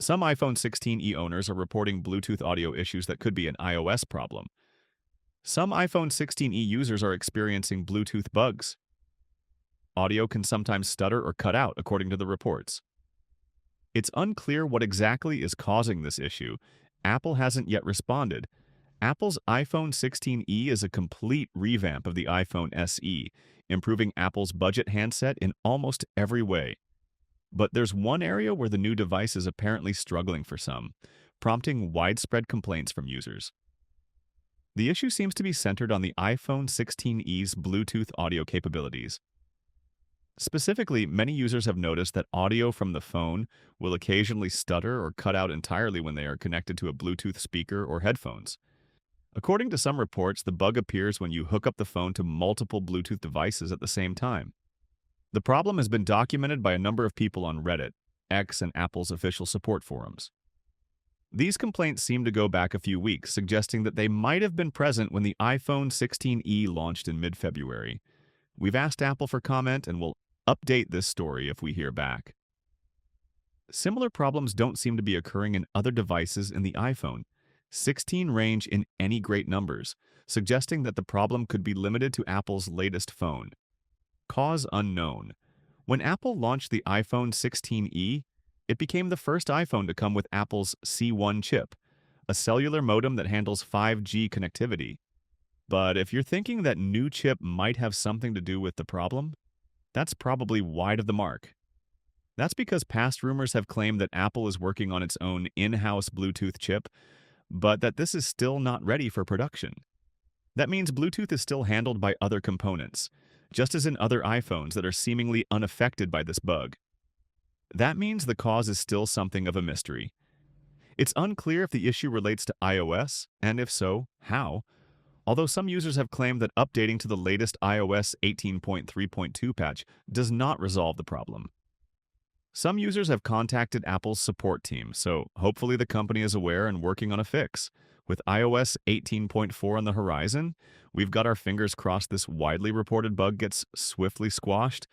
Some iPhone 16e owners are reporting Bluetooth audio issues that could be an iOS problem. Some iPhone 16e users are experiencing Bluetooth bugs. Audio can sometimes stutter or cut out, according to the reports. It's unclear what exactly is causing this issue. Apple hasn't yet responded. Apple's iPhone 16e is a complete revamp of the iPhone SE, improving Apple's budget handset in almost every way. But there's one area where the new device is apparently struggling for some, prompting widespread complaints from users. The issue seems to be centered on the iPhone 16e's Bluetooth audio capabilities. Specifically, many users have noticed that audio from the phone will occasionally stutter or cut out entirely when they are connected to a Bluetooth speaker or headphones. According to some reports, the bug appears when you hook up the phone to multiple Bluetooth devices at the same time. The problem has been documented by a number of people on Reddit, X, and Apple's official support forums. These complaints seem to go back a few weeks, suggesting that they might have been present when the iPhone 16e launched in mid-February. We've asked Apple for comment and will update this story if we hear back. Similar problems don't seem to be occurring in other devices in the iPhone 16 range in any great numbers, suggesting that the problem could be limited to Apple's latest phone. Cause unknown. When Apple launched the iPhone 16e, it became the first iPhone to come with Apple's C1 chip, a cellular modem that handles 5G connectivity. But if you're thinking that new chip might have something to do with the problem, that's probably wide of the mark. That's because past rumors have claimed that Apple is working on its own in-house Bluetooth chip, but that this is still not ready for production. That means Bluetooth is still handled by other components, just as in other iPhones that are seemingly unaffected by this bug. That means the cause is still something of a mystery. It's unclear if the issue relates to iOS, and if so, how, although some users have claimed that updating to the latest iOS 18.3.2 patch does not resolve the problem. Some users have contacted Apple's support team, so hopefully the company is aware and working on a fix. With iOS 18.4 on the horizon, we've got our fingers crossed this widely reported bug gets swiftly squashed,